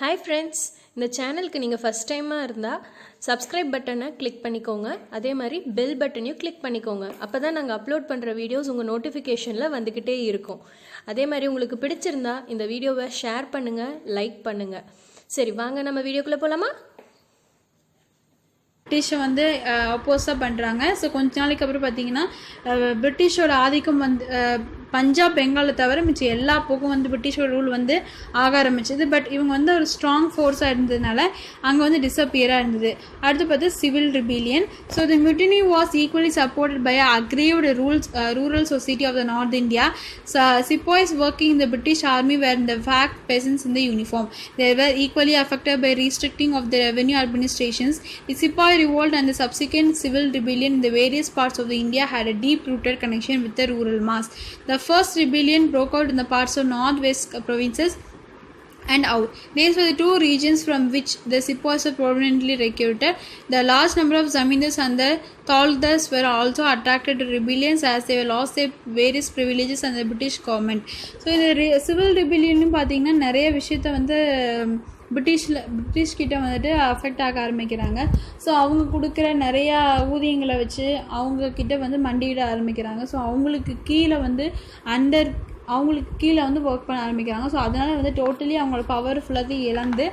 Hi friends, இந்த சேனலுக்கு நீங்கள் ஃபஸ்ட் டைமாக இருந்தால் சப்ஸ்கிரைப் பட்டனை கிளிக் பண்ணிக்கோங்க. அதே மாதிரி பெல் பட்டனையும் கிளிக் பண்ணிக்கோங்க. அப்போ தான் நாங்கள் அப்லோட் பண்ணுற வீடியோஸ் உங்கள் நோட்டிஃபிகேஷனில் வந்துக்கிட்டே இருக்கும். அதே மாதிரி உங்களுக்கு பிடிச்சிருந்தா இந்த வீடியோவை ஷேர் பண்ணுங்கள், லைக் பண்ணுங்கள். சரி, வாங்க நம்ம வீடியோக்குள்ளே போகலாமா? பிரிட்டிஷை அப்போஸாக பண்ணுறாங்க. ஸோ கொஞ்ச நாளைக்கு அப்புறம் பார்த்தீங்கன்னா பிரிட்டிஷோட ஆதிக்கம் பஞ்சாப் பெங்காலை தவிர மிச்சம் எல்லா பக்கம் பிரிட்டிஷோட ரூல் ஆக ஆரம்பிச்சது. பட் இவங்க ஒரு ஸ்ட்ராங் ஃபோர்ஸாக இருந்ததுனால அங்கே டிஸப்பியராக இருந்தது. அடுத்து பார்த்தா civil rebellion. So the mutiny was equally supported by aggrieved rural society of the north India. Sepoys working in the British army were in the fact peasants in the uniform. They were equally affected by restricting of the revenue administrations. The Sepoy revolt and the subsequent civil rebellion in the various parts of the India had a deep-rooted connection with the rural mass. The first rebellion broke out in the parts of northwest provinces and out. These were the two regions from which the Sepoys were prominently recruited. The large number of Zamindars and the Taldars were also attracted to rebellions as they lost their various privileges and the British government. So in the civil rebellion பார்த்தீங்கன்னா நிறைய விஷயத்தை பிரிட்டிஷ்கிட்ட affect ஆக ஆரம்பிக்கிறாங்க. So அவங்க கொடுக்குற நிறையா ஊதியங்களை வச்சு அவங்கக்கிட்ட மண்டியிட ஆரம்பிக்கிறாங்க. ஸோ அவங்களுக்கு கீழே ஒர்க் பண்ண ஆரம்பிக்கிறாங்க. ஸோ அதனால் டோட்டலி அவங்களோட பவர் ஃபுல்லாத்தையும் இழந்து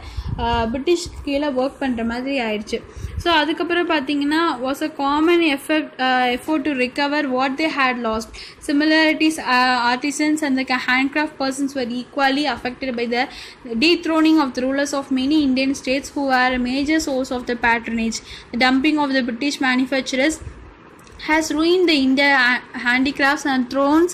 பிரிட்டிஷ்க்கு கீழே ஒர்க் பண்ணுற மாதிரி ஆயிடுச்சு. ஸோ அதுக்கப்புறம் பார்த்தீங்கன்னா was a common effort to recover what they had lost. Similarities, artisans and the handcraft persons were equally affected by the dethroning of the rulers of many Indian states who were a major source of the patronage. The dumping of the British manufacturers has ruined the Indian handicrafts and thrown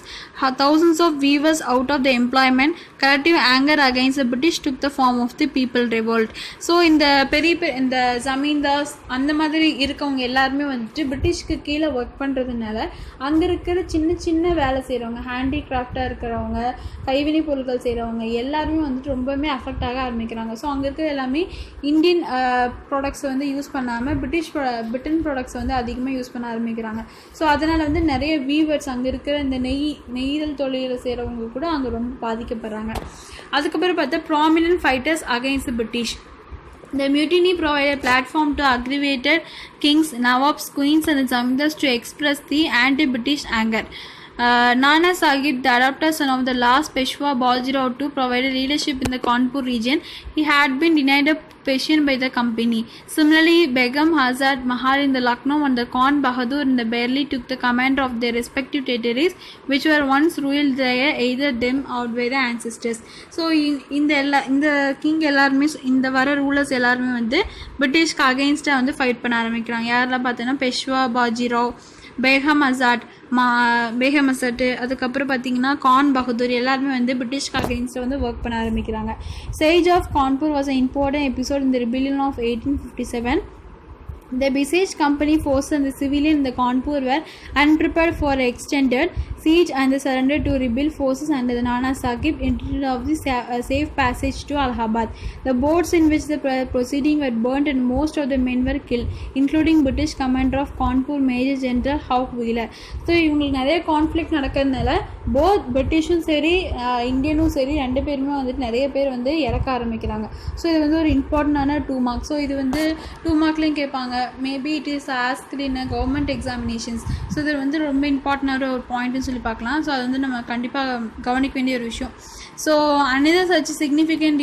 thousands of weavers out of the employment. Collective anger against the British took the form of the people revolt. So இந்த ஜமீன்தார்ஸ் அந்த மாதிரி இருக்கவங்க எல்லாருமே பிரிட்டிஷ்க்கு கீழே work பண்ணுறதுனால அங்கே இருக்கிற சின்ன சின்ன வேலை செய்கிறவங்க, ஹேண்டிகிராஃப்டாக இருக்கிறவங்க, கைவினை பொருட்கள் செய்கிறவங்க எல்லாருமே ரொம்பவுமே அஃபெக்ட் ஆக ஆரம்பிக்கிறாங்க. ஸோ அங்கே இருக்கிற எல்லாமே இந்தியன் ப்ராடக்ட்ஸ் யூஸ் பண்ணாமல் பிரிட்டன் ப்ராடக்ட்ஸ் அதிகமாக யூஸ் பண்ண ஆரம்பிக்கிறாங்க. ஸோ அதனால் நிறைய வீவர்ஸ் அங்கே இருக்கிற இந்த நெய்தல் தொழிலை செய்கிறவங்க கூட அங்கே ரொம்ப பாதிக்கப்படுறாங்க. அதுக்கப்புறம் பார்த்தா prominent fighters against British. The mutiny provided a platform to aggravated kings, nawabs, queens and the zamindars to express the anti-British anger. Nana Sahib, the adopted son of the last Peshwa Bajirao II, provided leadership in the Kanpur region. He had been denied a pension by the company. Similarly, Begum Azad Mahal in the Lucknow and the Khan Bahadur in the Bareilly took the command of their respective territories, which were once ruled by either them or by the ancestors. So, இந்த king எல்லாருமே இந்த வர rulers எல்லாருமே பிரிட்டிஷ்க்கு அகெயின்ஸ்டாக fight பண்ண ஆரம்பிக்கிறாங்க. யாரெல்லாம் பார்த்தீங்கன்னா பெஷ்வா பாஜிராவ், பேகம் அசாட், அதுக்கப்புறம் பார்த்தீங்கன்னா கான் பகதூர் எல்லாருமே பிரிட்டிஷ்க்கு அகெயின்ஸ்டாக ஒர்க் பண்ண ஆரம்பிக்கிறாங்க. Siege of Kanpur was an important episode in the rebellion of 1857. The besieged company forces and the civilian in the Kanpur were unprepared for extended siege and they surrendered to rebel forces under the Nana Sahib instead of the safe passage to Allahabad. The boats in which the proceeding were burnt and most of the men were killed, including British commander of Kanpur Major General Hawke Wheeler. So இவங்களுக்கு நிறைய conflict நடக்கிறதுனால both பிரிட்டிஷும் சரி இந்தியனும் சரி ரெண்டு பேருமே நிறைய பேர் இறக்க ஆரம்பிக்கிறாங்க. ஸோ இது ஒரு இம்பார்ட்டண்டான 2 மார்க்ஸ். ஸோ இது 2 மார்க்லையும் கேட்பாங்க. Maybe it is asked in government examinations. So இது ரொம்ப இம்பார்ட்டண்டான ஒரு பாயிண்ட்னு சொல்லி பார்க்கலாம். ஸோ அது நம்ம கண்டிப்பாக கவனிக்க வேண்டிய ஒரு விஷயம். So another such significant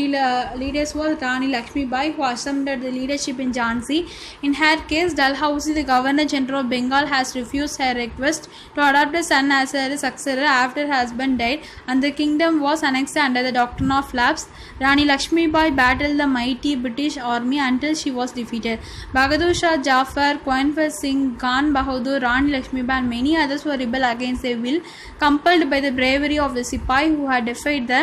leaders was Rani Lakshmi Bai, who assumed the leadership in Jhansi. In her case, Dalhousie, the Governor General of Bengal, has refused her request to adopt a son as her successor after her husband died, and the kingdom was annexed under the doctrine of lapse. Rani Lakshmi Bai battled the mighty British army until she was defeated. Bahadur Shah Jafar, Coimbatore Singh, Khan Bahadur, Rani Lakshmi Bai, and many others were rebel against their will, compelled by the bravery of the Sipahi who had defied the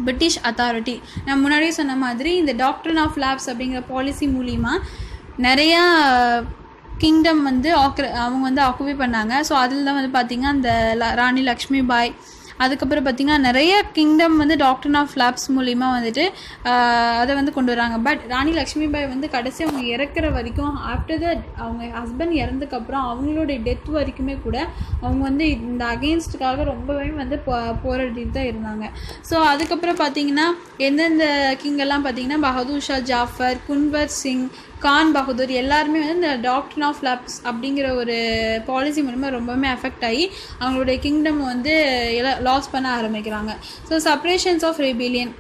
British authority. நான் முன்னாடியே சொன்ன மாதிரி இந்த டாக்டரின் of labs அப்படிங்கிற policy மூலிமா நிறையா kingdom அவங்க ஆக்குபை பண்ணாங்க. ஸோ அதில் தான் பார்த்திங்கன்னா அந்த ராணி லக்ஷ்மி பாய், அதுக்கப்புறம் பார்த்திங்கன்னா நிறைய கிங்டம் வந்து டாக்டர் ஆஃப் லேப்ஸ் மூலிமா வந்துட்டு அதை வந்து கொண்டு வராங்க. பட் ராணி லக்ஷ்மிபாய் வந்து கடைசி அவங்க இறக்குற வரைக்கும் ஆஃப்டர் த அவங்க ஹஸ்பண்ட் இறந்ததுக்கப்புறம் அவங்களுடைய டெத் வரைக்குமே கூட அவங்க வந்து இந்த அகெயின்ஸ்டுக்காக ரொம்பவே வந்து போராடிட்டு தான் இருந்தாங்க. ஸோ அதுக்கப்புறம் பார்த்திங்கன்னா எந்தெந்த கிங்கெல்லாம் பார்த்திங்கன்னா பகதூர் ஷா ஜாஃபர், குன்வர் சிங், கான் பகதூர் எல்லாருமே வந்து இந்த டாக்டர் ஆஃப் லேப்ஸ் அப்படிங்கிற ஒரு பாலிசி மூலமா ரொம்பவுமே அஃபெக்ட் ஆகி அவங்களுடைய கிங்டம் வந்து லாஸ் பண்ண ஆரம்பிக்கிறாங்க. So separations of rebellion,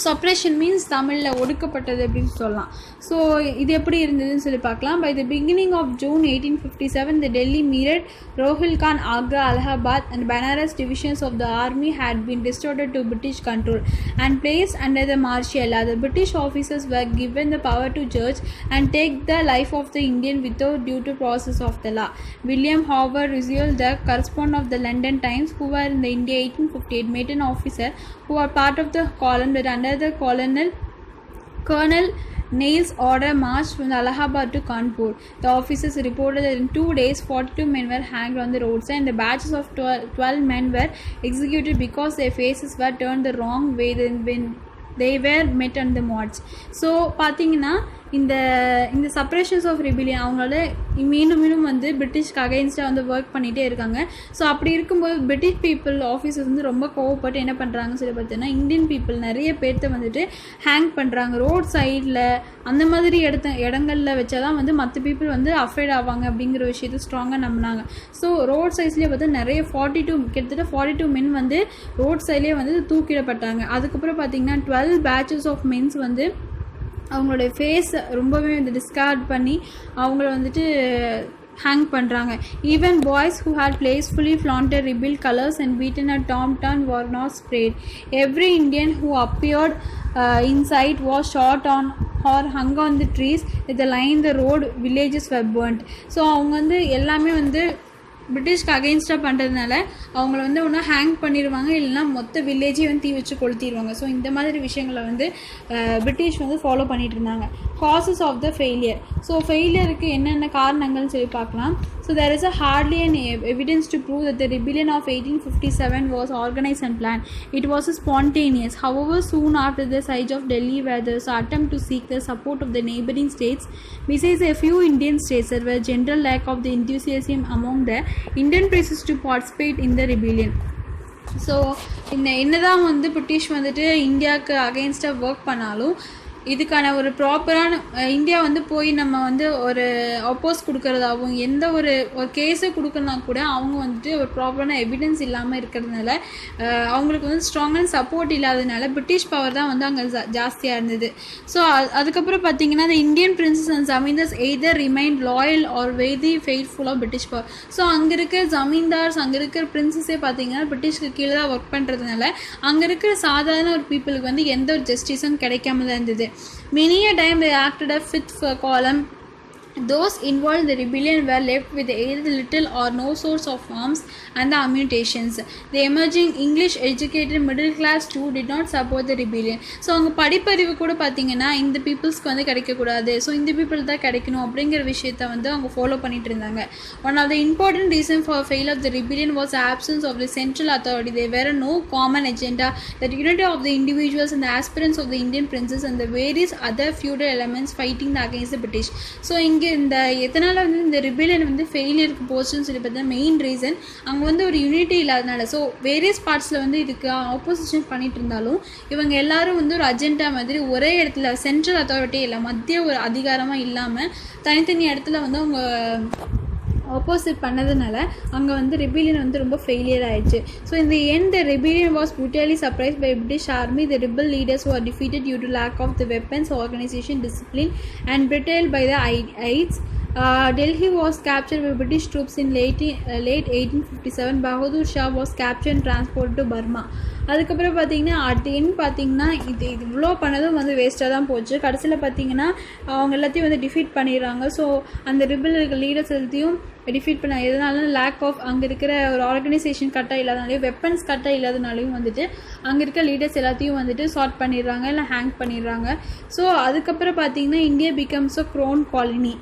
suppression means தமிழில் ஒடுக்கப்பட்டது அப்படின்னு சொல்லலாம். ஸோ இது எப்படி இருந்ததுன்னு சொல்லி பார்க்கலாம். By the beginning of June 1857 the Delhi, Meerut, Rohilkhan, Agra, Allahabad and Banaras divisions of the army had been restored to British control and placed under the martial law. The British officers were given the power to judge and take the life of the Indian without due to process of the law. William Howard Russell, the correspondent of the London Times, who were in the India 1858, made an officer who were part of the column that under the Colonel Neil's order marched from Allahabad to Kanpur. The officers reported that in 2 days 42 men were hanged on the roadside and the batches of 12 men were executed because their faces were turned the wrong way when they were met on the march. So பார்த்தீங்கன்னா இந்த separations of rebellion அவங்களோட மீண்டும் வந்து பிரிட்டிஷ்க்கு அகைன்ஸ்டாக வந்து work பண்ணிகிட்டே இருக்காங்க. So அப்படி இருக்கும்போது பிரிட்டிஷ் பீப்புள் ஆஃபீஸர்ஸ் வந்து ரொம்ப கோவப்பட்டு என்ன பண்ணுறாங்கன்னு சொல்லி பார்த்தீங்கன்னா இந்தியன் பீப்புள் நிறைய பேர்த்த வந்துட்டு ஹேங் பண்ணுறாங்க. ரோட் சைடில் அந்த மாதிரி இடங்களில் வச்சா தான் வந்து மற்ற பீப்புள் வந்து அஃபைட் ஆவாங்க அப்படிங்கிற விஷயத்தை ஸ்ட்ராங்காக நம்பினாங்க. ஸோ ரோட் சைட்ஸ்லேயே பார்த்தா நிறைய கிட்டத்தட்ட 42 மென் வந்து ரோட் சைட்லேயே வந்து தூக்கிடப்பட்டாங்க. அதுக்கப்புறம் பார்த்தீங்கன்னா 12 பேட்சஸ் ஆஃப் மென்ஸ் வந்து அவங்களுடைய ஃபேஸ் ரொம்பவே வந்து டிஸ்கார்ட் பண்ணி அவங்கள வந்துட்டு ஹேங் பண்ணுறாங்க. Even boys who had playfully flaunted rebel colors and beaten a tom-tom were not spared. Every Indian who appeared in sight was shot on or hung on the trees with the line the road, villages were burnt. So அவங்க வந்து எல்லாமே வந்து பிரிட்டிஷ்க்கு அகெயின்ஸ்டாக பண்ணுறதுனால அவங்கள வந்து ஒன்றா hang பண்ணிடுவாங்க, இல்லைனா மொத்த வில்லேஜே வந்து தீ வச்சு கொளுத்திடுவாங்க. ஸோ இந்த மாதிரி விஷயங்களை வந்து பிரிட்டிஷ் வந்து ஃபாலோ பண்ணிகிட்டு இருந்தாங்க. Causes of the failure, so ஃபெயிலியருக்கு என்னென்ன காரணங்கள்னு சொல்லி பார்க்கலாம். So there is a hardly an evidence to prove that the rebellion of 1857 was organized and planned. It was spontaneous. However, soon after the siege of Delhi, where there was an attempt to seek the support of the neighboring states, besides a few Indian states, there was general lack of the enthusiasm among the Indian princes to participate in the rebellion. So என்னதான் வந்து British வந்துட்டு இந்தியாவுக்கு அகெயின்ஸ்டாக work பண்ணாலும் இதுக்கான ஒரு ப்ராப்பரான India வந்து போய் நம்ம வந்து ஒரு அப்போஸ் கொடுக்கறதாகவும் எந்த ஒரு கேஸை கொடுக்கறதா கூட அவங்க வந்துட்டு ஒரு ப்ராப்பரான எவிடன்ஸ் இல்லாமல் இருக்கிறதுனால அவங்களுக்கு வந்து ஸ்ட்ராங்கான சப்போர்ட் இல்லாததுனால பிரிட்டிஷ் பவர் தான் வந்து அங்கே ஜாஸ்தியாக இருந்தது. ஸோ அதுக்கப்புறம் பார்த்தீங்கன்னா the Indian princes and zamindars either remained loyal or very faithful of British power. So அங்கே இருக்கிற ஜமீன்தார்ஸ் அங்கே இருக்கிற பிரின்சஸே பார்த்தீங்கன்னா பிரிட்டிஷ்க்கு கீழே தான் ஒர்க் பண்ணுறதுனால அங்கே இருக்கிற சாதாரண ஒரு பீப்புளுக்கு வந்து எந்த ஒரு ஜஸ்டிஸும் கிடைக்காம தான் இருந்தது. Many a time they acted a fifth column. Those involved in the rebellion were left with either little or no source of arms and the ammunitions. The emerging English educated middle class too did not support the rebellion. So அவங்க படிப்பறிவு கூட பார்த்தீங்கன்னா இந்த பீப்புள்ஸ்க்கு வந்து கிடைக்கக்கூடாது, so இந்த people தான் கிடைக்கணும் அப்படிங்கிற விஷயத்த வந்து அவங்க ஃபாலோ பண்ணிட்டு இருந்தாங்க. One of the important reason for fail of the rebellion was the absence of the central authority. There were no common agenda. The unity of the individuals and the aspirants of the Indian princes and the various other feudal elements fighting against the British. So இங்கே இந்த எதனால் வந்து இந்த rebellion வந்து ஃபெயிலியருக்கு போச்சுன்னு சொல்லி பார்த்தா main reason அங்கே வந்து ஒரு யூனிட்டி இல்லாதனால. ஸோ வேரியஸ் பார்ட்ஸில் வந்து இதுக்கு ஆப்போசிஷன் பண்ணிட்டு இருந்தாலும் இவங்க எல்லாரும் வந்து ஒரு அஜெண்டா மாதிரி ஒரே இடத்துல சென்ட்ரல் அத்தாரிட்டி இல்லை மத்திய ஒரு அதிகாரமாக இல்லாமல் தனித்தனி இடத்துல வந்து அவங்க ஆப்போசிட் பண்ணதுனால அங்கே வந்து rebellion வந்து ரொம்ப ஃபெயிலியர் ஆயிடுச்சு. So in the end the rebellion was brutally suppressed by British army. The rebel leaders were defeated due to lack of the weapons, organization, discipline and betrayal by the Allies. Delhi was captured by British troops in late 1857. Bahadur Shah was captured and transported to Burma. அதுக்கப்புறம் பார்த்தீங்கன்னா at end பார்த்தீங்கன்னா இது இவ்வளோ பண்ணதும் வந்து வேஸ்ட்டாக தான் போச்சு. கடைசியில் பார்த்தீங்கன்னா அவங்க எல்லாத்தையும் வந்து டிஃபீட் பண்ணிடுறாங்க. ஸோ அந்த ரிபல் லீடர்ஸ் எல்லாத்தையும் டிஃபீட் பண்ண எதனால லேக் ஆஃப் அங்கே இருக்கிற ஒரு ஆர்கனைசேஷன் கரெக்டாக இல்லாதனாலையும் வெப்பன்ஸ் கரெக்டாக இல்லாதனாலையும் வந்துட்டு அங்கே இருக்க லீடர்ஸ் எல்லாத்தையும் வந்துட்டு ஷார்ட் பண்ணிடுறாங்க இல்லை ஹேங் பண்ணிடுறாங்க. ஸோ அதுக்கப்புறம் பார்த்தீங்கன்னா India becomes a grown colony.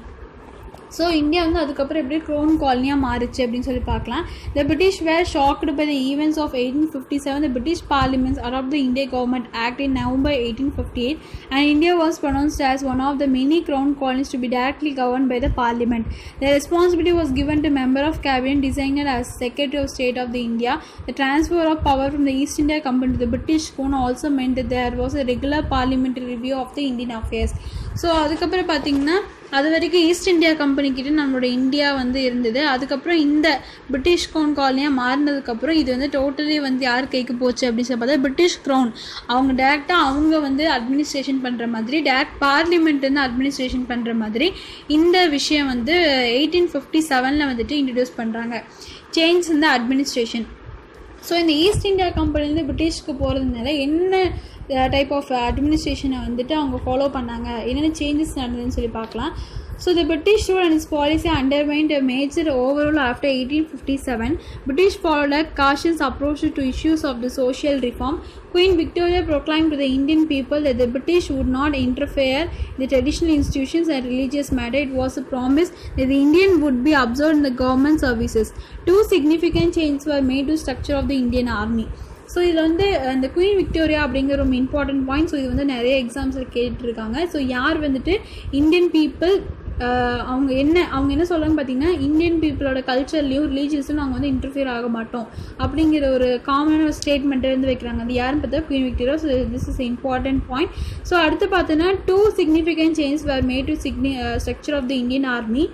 So India வந்து அதுக்கப்புறம் எப்படி க்ரோன் காலனியாக மாறிச்சு அப்படின்னு சொல்லி பார்க்கலாம். The British were shocked by the events of 1857. The British Parliament adopted the India Government Act in November 1858 and India was pronounced as one of the many crown colonies to be directly governed by the Parliament. The responsibility was given to member of cabinet designated as Secretary of State of the India. The transfer of power from the East India Company to the British Crown also meant that there was a regular parliamentary review of the Indian affairs. So அதுக்கப்புறம் பார்த்திங்கன்னா அது வரைக்கும் east India கம்பெனிக்கிட்ட நம்மளோட India வந்து இருந்தது. அதுக்கப்புறம் இந்த British crown காலனியாக மாறினதுக்கப்புறம் இது வந்து டோட்டலி வந்து யார் கைக்கு போச்சு அப்படின்னு சொல்லி பார்த்தா பிரிட்டிஷ் க்ரௌன் அவங்க டேரெக்டாக அவங்க வந்து அட்மினிஸ்ட்ரேஷன் பண்ணுற மாதிரி டேரக்ட் பார்லிமெண்ட் வந்து அட்மினிஸ்ட்ரேஷன் பண்ணுற மாதிரி இந்த விஷயம் வந்து 1857 வந்துட்டு இன்ட்ரடியூஸ் பண்ணுறாங்க. சேஞ்ச் இந்த அட்மினிஸ்ட்ரேஷன். ஸோ இந்த ஈஸ்ட் இந்தியா கம்பெனிலேருந்து பிரிட்டிஷ்க்கு போகிறதுனால என்ன டைப் ஆஃப் அட்மினிஸ்ட்ரேஷனை வந்துட்டு அவங்க ஃபாலோ பண்ணாங்க, என்னென்ன சேஞ்சஸ் நடந்ததுன்னு சொல்லி பார்க்கலாம். So the British rule and its policy underwent a major overhaul after 1857. British followed a cautious approach to issues of the social reform. Queen Victoria proclaimed to the Indian people that the British would not interfere in the traditional institutions and religious matter. It was a promise that the Indian would be absorbed in the government services. Two significant changes were made to structure of the Indian army. So இதில் வந்து இந்த queen Victoria அப்படிங்கிற ரொம்ப important point. So இது வந்து நிறைய எக்ஸாம்ஸில் கேட்டுருக்காங்க. So யார் வந்துட்டு இந்தியன் பீப்புள் அவங்க என்ன சொல்கிறாங்க பார்த்தீங்கன்னா இந்தியன் பீப்புளோட கல்ச்சர்லேயும் ரிலீஜியஸ்லையும் அவங்க வந்து இன்டர்ஃபியர் ஆக மாட்டோம் அப்படிங்கிற ஒரு காமனான ஒரு ஸ்டேட்மெண்ட்டை வந்து வைக்கிறாங்க. அது யாருன்னு பார்த்தா queen Victoria. So this is important point. So அடுத்து பார்த்தோன்னா 2 significant changes were made to structure of the Indian army.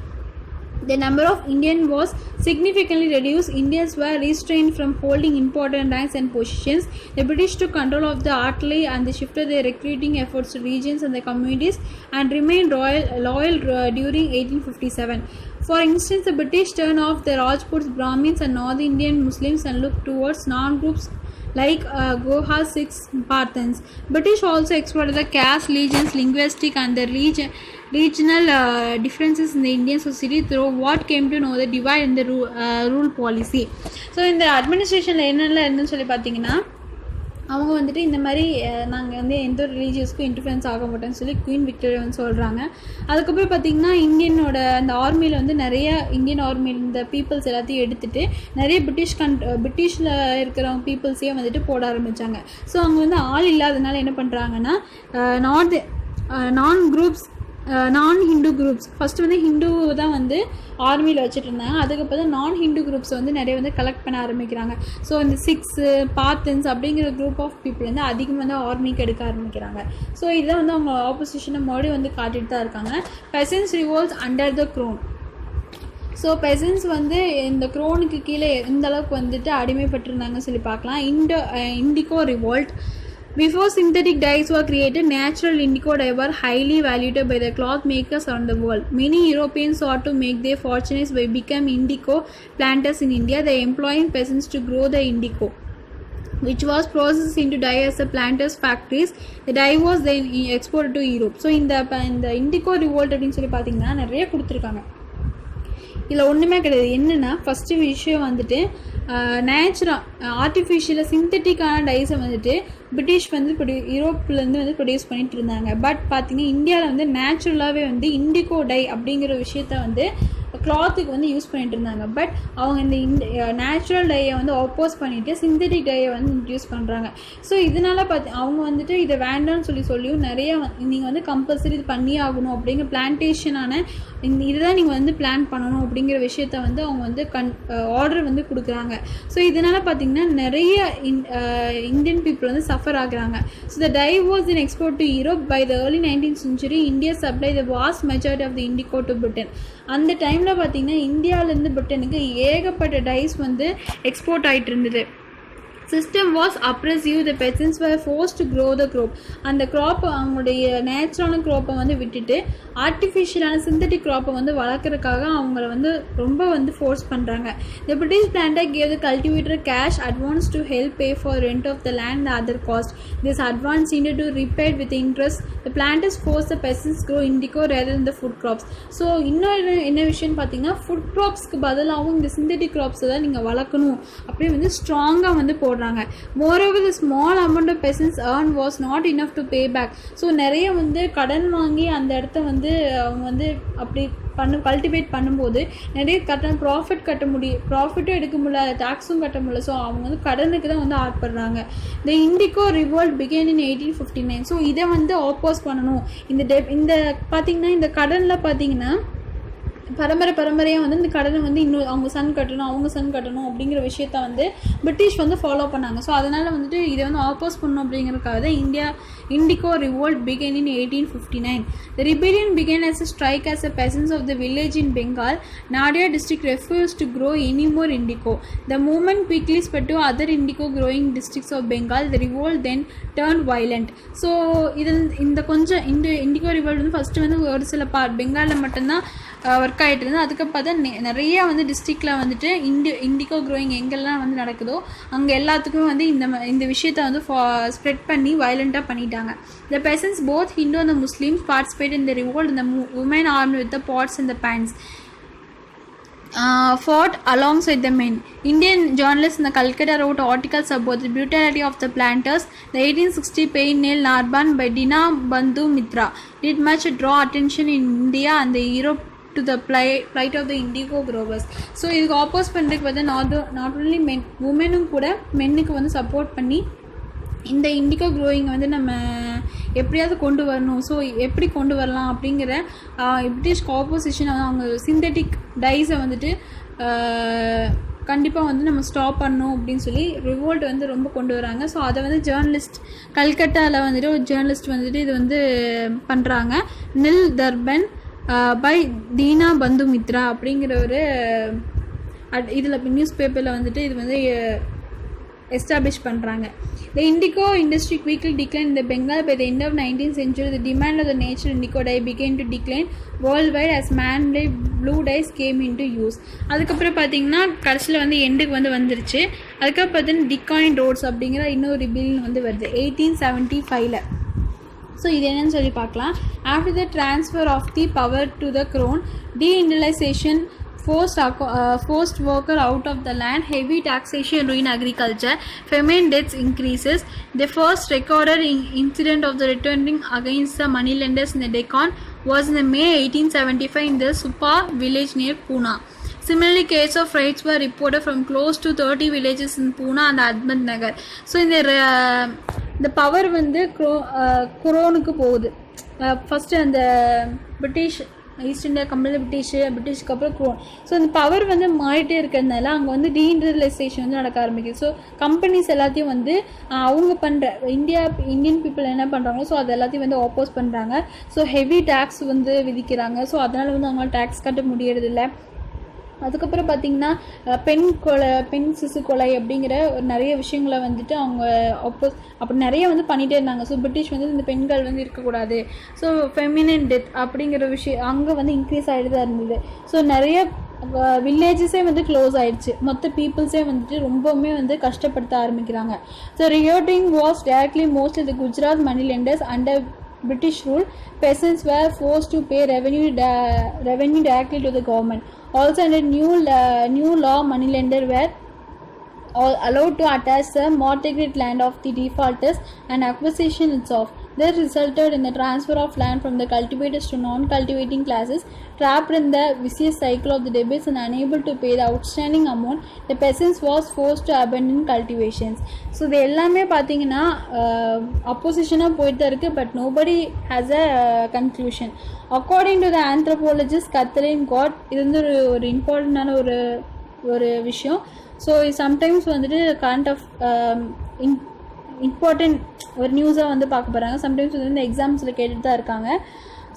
The number of Indians was significantly reduced. Indians were restrained from holding important ranks and positions. The British took control of the artillery and they shifted their recruiting efforts to regions and the communities and remained loyal during 1857. For instance, the British turned off the Rajputs, Brahmins and North Indian Muslims and looked towards non-groups like Goha, Sikhs, Parthans. British also exploited the caste, religions, linguistic and the regional differences in the Indian society through what came to know the divide in the rule policy. So இந்த அட்மினிஸ்ட்ரேஷனில் என்னெல்லாம் இருந்துன்னு சொல்லி பார்த்தீங்கன்னா அவங்க வந்துட்டு இந்த மாதிரி நாங்கள் வந்து எந்த ஒரு ரிலீஜியஸ்க்கும் இன்டர்ஃபரன்ஸ் ஆக மாட்டோம்னு சொல்லி குயின் விக்டோரியா வந்து சொல்கிறாங்க. அதுக்கப்புறம் பார்த்திங்கன்னா இந்தியனோட அந்த ஆர்மியில் வந்து நிறைய இந்தியன் ஆர்மியில் இந்த பீப்புள்ஸ் எல்லாத்தையும் எடுத்துகிட்டு நிறைய பிரிட்டிஷில் இருக்கிறவங்க பீப்புள்ஸையும் வந்துட்டு போட ஆரம்பித்தாங்க. ஸோ அவங்க வந்து ஆள் இல்லாதனால என்ன பண்ணுறாங்கன்னா நான் ஹிந்து குரூப்ஸ் ஃபஸ்ட்டு வந்து ஹிந்து தான் வந்து ஆர்மியில் வச்சுட்டு இருந்தாங்க. அதுக்கப்புறம் தான் நான் ஹிந்து குரூப்ஸ் வந்து நிறைய வந்து கலெக்ட் பண்ண ஆரம்பிக்கிறாங்க. ஸோ இந்த சிக்ஸு பாத்தன்ஸ் அப்படிங்கிற குரூப் ஆஃப் பீப்புள் வந்து அதிகமாக வந்து ஆர்மிக்கு எடுக்க ஆரம்பிக்கிறாங்க. ஸோ இதுதான் வந்து அவங்க ஆப்போசிஷனை மறுபடியும் வந்து காட்டிட்டு தான் இருக்காங்க. பெசன்ஸ் revolts under the grown. So பெசன்ஸ் வந்து இந்த க்ரோனுக்கு கீழே எந்த அளவுக்கு வந்துட்டு அடிமைப்பட்டிருந்தாங்கன்னு சொல்லி பார்க்கலாம். Indigo revolt. Before synthetic dyes were created, natural indigo dye were highly valued by the cloth makers around the world. Many Europeans sought to make their fortunes by becoming indigo planters in India. They employed peasants to grow the indigo, which was processed into dye as the planters' factories. The dye was then exported to Europe. So இந்த indigo revolt அப்படின்னு சொல்லி பார்த்தீங்கன்னா நிறைய கொடுத்துருக்காங்க. இதில் ஒன்றுமே கிடையாது. என்னென்னா ஃபஸ்ட்டு விஷயம் வந்துட்டு ஆர்டிஃபிஷியலாக சிந்தட்டிக்கான டைஸை வந்துட்டு பிரிட்டிஷ் வந்து யூரோப்லேருந்து வந்து ப்ரொடியூஸ் பண்ணிட்டு இருந்தாங்க. பட் பார்த்திங்கன்னா இந்தியாவில் வந்து நேச்சுரலாகவே வந்து இண்டிகோ டை அப்படிங்கிற விஷயத்த வந்து கிளாத்துக்கு வந்து யூஸ் பண்ணிட்டு இருந்தாங்க. பட் அவங்க இந்த நேச்சுரல் டையை வந்து ஆப்போஸ் பண்ணிவிட்டு சிந்தட்டிக் டையை வந்து இன்ட்ரடியூஸ் பண்ணுறாங்க. ஸோ இதனால் அவங்க வந்துட்டு இதை வேண்டாம்னு சொல்லியும் நிறைய நீங்கள் வந்து கம்பல்சரி இது பண்ணியே ஆகணும் அப்படிங்கிற பிளான்டேஷனான இதுதான் நீங்கள் வந்து பிளான் பண்ணணும் அப்படிங்கிற விஷயத்த வந்து அவங்க வந்து ஆர்டர் வந்து கொடுக்குறாங்க. ஸோ இதனால் பார்த்திங்கன்னா நிறைய இந்தியன் பீப்புள் வந்து சஃபர் ஆகுறாங்க. So the dye was in export to Europe. By the early 19th century India supply the vast majority of the indigo to Britain. அந்த டைமில் பார்த்திங்கன்னா இந்தியாவிலேருந்து பிரிட்டனுக்கு ஏகப்பட்ட டைஸ் வந்து எக்ஸ்போர்ட் ஆகிட்டு இருந்தது. system was oppressive. The peasants were forced to grow the crop. அந்த crop அவங்களுடைய நேச்சுரலான க்ராப்பை வந்து விட்டுட்டு ஆர்டிஃபிஷியலான சிந்தட்டிக் க்ராப்பை வந்து வளர்க்குறதுக்காக அவங்கள வந்து ரொம்ப வந்து ஃபோர்ஸ் பண்ணுறாங்க. The British planter gave the cultivator cash advance to help pay for rent of the land and other cost. This advance needed to repaid with interest. The planters forced the peasants grow indigo rather than the food crops. So இன்னொரு என்ன விஷயம்னு பார்த்தீங்கன்னா food க்ராப்ஸ்க்கு பதிலாகவும் இந்த synthetic க்ராப்ஸை தான் நீங்கள் வளர்க்கணும் அப்படி வந்து ஸ்ட்ராங்காக வந்து போடுறாங்க. Moreover, the small amount of peasants earned was not enough to pay back. So நிறைய வந்து கடன் வாங்கி அந்த இடத்த வந்து அவங்க வந்து அப்படி கல்டிவேட் பண்ணும்போது நிறைய ப்ராஃபிட்டும் எடுக்க முடியல, டேக்ஸும் கட்ட முடியல. ஸோ அவங்க வந்து கடனுக்கு தான் வந்து ஆட்படுறாங்க. இந்த இண்டிகோ ரிவோல்ட் பிகேன் இன் 1859. ஸோ இதை வந்து ஆப்போஸ் பண்ணணும். இந்த பார்த்தீங்கன்னா இந்த கடனில் பார்த்தீங்கன்னா பரம்பரையாக வந்து இந்த கடனை வந்து இன்னும் அவங்க சன் கட்டணும் அப்படிங்கிற விஷயத்த வந்து பிரிட்டிஷ் வந்து ஃபாலோ பண்ணாங்க. ஸோ அதனால் வந்துட்டு இதை வந்து ஆப்போஸ் பண்ணணும் அப்படிங்கிறதுக்காக தான் indigo revolt began in 1859. The rebellion began as a strike as the peasants of the village in Bengal, Nadia district refused to grow any more indigo. The movement quickly spread to other indigo growing districts of Bengal. The revolt then turned violent. So இந்த indigo revolt வந்து first வந்து ஒரு சில பெங்காலில் மட்டும்தான் work ஆகிட்டு இருந்தது. அதுக்கு பார்த்தா நிறைய வந்து டிஸ்ட்ரிக்டில் வந்துட்டு இண்டிகோ க்ரோயிங் எங்கெல்லாம் வந்து நடக்குதோ அங்கே எல்லாத்துக்குமே வந்து இந்த விஷயத்தை வந்து ஸ்ப்ரெட் பண்ணி வயலண்ட்டாக பண்ணிட்டாங்க. The peasants, both Hindu and the Muslims, participated in the revolt, and the women armed with the pots and the pans fought alongside the men. Indian journalists in the Calcutta wrote articles about the brutality of the planters. The 1860 Pain Nail Narban by Dina Bandhu Mitra did much draw attention in India and the Europe to the plight of the indigo growers. So இதுக்கு ஆப்போஸ் பண்ணுறதுக்கு வந்து not only உமனும் கூட மென்னுக்கு வந்து support பண்ணி இந்த indigo growing வந்து நம்ம எப்படியாவது கொண்டு வரணும். ஸோ எப்படி கொண்டு வரலாம் அப்படிங்கிற பிரிட்டிஷ்க்கு ஆப்போசிஷன் அவங்க சிந்தட்டிக் டைஸை வந்துட்டு கண்டிப்பாக வந்து நம்ம ஸ்டாப் பண்ணணும் அப்படின்னு சொல்லி ரிவோல்ட் வந்து ரொம்ப கொண்டு வராங்க. ஸோ அதை வந்து கல்கட்டாவில் வந்துட்டு ஒரு ஜேர்னலிஸ்ட் வந்துட்டு இது வந்து பண்ணுறாங்க. நில் தர்பன் பை தீனா பந்து மித்ரா அப்படிங்கிற ஒரு இதில் நியூஸ் பேப்பரில் வந்துட்டு இது வந்து எஸ்டாப்ளிஷ் பண்ணுறாங்க. The indigo industry quickly declined in the Bengal. By the end of 19th century, the demand of the natural indigo dye began to decline worldwide as man-made blue dyes came into use. அதுக்கப்புறம் பார்த்தீங்கன்னா கடைசியில் வந்து எண்டுக்கு வந்து வந்துருச்சு. அதுக்கப்புறம் பார்த்தீங்கன்னா டிகாயின் roads அப்படிங்கிற இன்னொரு பில் வந்து வருது 1875. ஸோ இது என்னன்னு சொல்லி பார்க்கலாம். After the transfer of the power to the crown, deindustrialisation forced worker out of the land, heavy taxation ruin agriculture, famine deaths increases. The first recorded incident of the returning against the moneylenders in the Deccan was in May 1875 in the Supa village near Pune. Similarly, cases of raids were reported from close to 30 villages in Pune and Ahmednagar. So இந்த power வந்து குரோனுக்கு போகுது. First அந்த British east India கம்பெனியில் பிரிட்டிஷ்க்கு அப்புறம் grown. So அந்த power வந்து மாறிட்டே இருக்கிறதுனால அங்கே வந்து டீஇண்டஸ்ட்ரியலைசேஷன் வந்து நடக்க ஆரம்பிக்குது. ஸோ கம்பெனிஸ் எல்லாத்தையும் வந்து அவங்க பண்ணுற இந்தியன் பீப்புள் என்ன பண்ணுறாங்களோ ஸோ அது எல்லாத்தையும் வந்து ஆப்போஸ் பண்ணுறாங்க. ஸோ ஹெவி டேக்ஸ் வந்து விதிக்கிறாங்க. ஸோ அதனால் வந்து அவங்களால டேக்ஸ் கட்ட முடியறதில்ல. அதுக்கப்புறம் பார்த்திங்கன்னா பெண் சிசு கொலை அப்படிங்கிற ஒரு நிறைய விஷயங்களை வந்துட்டு அவங்க அப்படி நிறைய வந்து பண்ணிகிட்டே இருந்தாங்க. ஸோ பிரிட்டிஷ் வந்து இந்த பெண்கள் வந்து இருக்கக்கூடாது. ஸோ ஃபெமினின் டெத் அப்படிங்கிற விஷயம் அங்கே வந்து இன்க்ரீஸ் ஆகிட்டு தான் இருந்தது. ஸோ நிறைய வில்லேஜஸே வந்து க்ளோஸ் ஆகிடுச்சு. மொத்த பீப்புள்ஸே வந்துட்டு ரொம்பவுமே வந்து கஷ்டப்படுத்த ஆரம்பிக்கிறாங்க. So rioting was directly mostly the Gujarat money lenders under British rule. Peasants were forced to pay revenue directly to the government. Also under new law, moneylenders were allowed to attach the mortgaged land of the defaulters and acquisition itself. This resulted in the transfer of land from the cultivators to non-cultivating classes, trapped in the vicious cycle of the debits and unable to pay the outstanding amount. The peasants was forced to abandon cultivations. So இது எல்லாமே பார்த்தீங்கன்னா அப்போசிஷனாக போயிட்டு தான் இருக்குது. But nobody has a conclusion. According to the anthropologist Kathleen Gough, இது வந்து ஒரு இம்பார்ட்டண்டான ஒரு விஷயம். ஸோ சம்டைம்ஸ் வந்துட்டு கரண்ட் ஆஃப் இம்பார்ட்டண்ட் ஒரு நியூஸாக வந்து பார்க்க போகிறாங்க. சம்டைம்ஸ் வந்து இந்த எக்ஸாம்ஸில் கேட்டுட்டு தான் இருக்காங்க.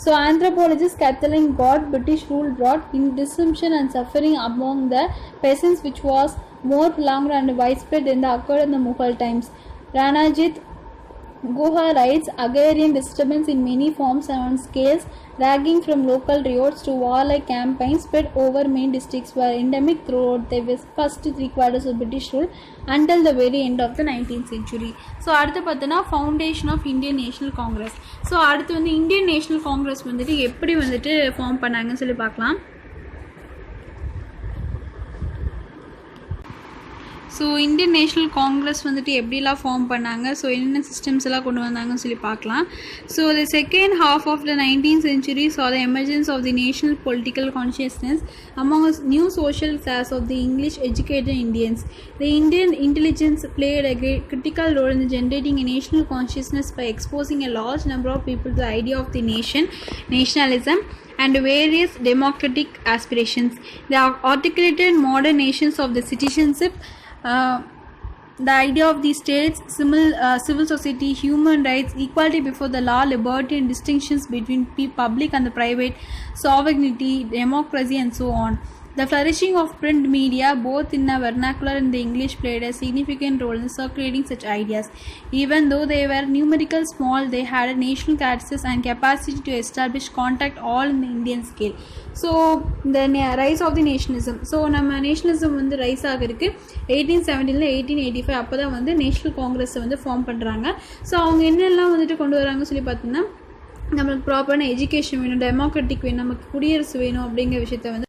So anthropologist Kathleen Gough, British rule brought in dissension and suffering among the peasants which was more prolonged and widespread than that occurred in the Mughal times. Ranajit Guha writes, agrarian disturbance in many forms and on scales ranging from local riots to warlike campaigns spread over main districts were endemic throughout the first 3/4 of British rule until the very end of the 19th century. So அடுத்து பார்த்தோன்னா foundation of Indian National Congress. So அடுத்து வந்து Indian National Congress வந்துட்டு எப்படி வந்துட்டு form பண்ணாங்கன்னு சொல்லி பார்க்கலாம். ஸோ இந்தியன் நேஷ்னல் காங்கிரஸ் வந்துட்டு எப்படிலாம் ஃபார்ம் பண்ணாங்க, ஸோ என்னென்ன சிஸ்டம்ஸ் எல்லாம் கொண்டு வந்தாங்கன்னு சொல்லி பார்க்கலாம். So the second half of the 19th century saw the emergence of the national political consciousness among a new social class of the English educated Indians. The Indian intelligence played a great critical role in generating a national consciousness by exposing a large number of people to the idea of the nation, nationalism, and various democratic aspirations. They articulated modern nations of the citizenship, the idea of the states, civil society, human rights, equality before the law, liberty and distinctions between public and the private, sovereignty, democracy and so on. The flourishing of print media, both in the vernacular and the English, played a significant role in circulating such ideas. Even though they were numerically small, they had a national character and capacity to establish contact all in the Indian scale. So the rise of the nationalism. So நம்ம nationalism வந்து rice ஆகிருக்கு 1870 1885 அப்போ தான் வந்து national காங்கிரஸை வந்து form பண்ணுறாங்க. So அவங்க என்னெல்லாம் வந்துட்டு கொண்டு வராங்க சொல்லி பார்த்தீங்கன்னா, நம்மளுக்கு ப்ராப்பரான எஜுகேஷன் வேணும், டெமோக்ராட்டிக் வேணும், நமக்கு குடியரசு வேணும் அப்படிங்கிற விஷயத்த வந்து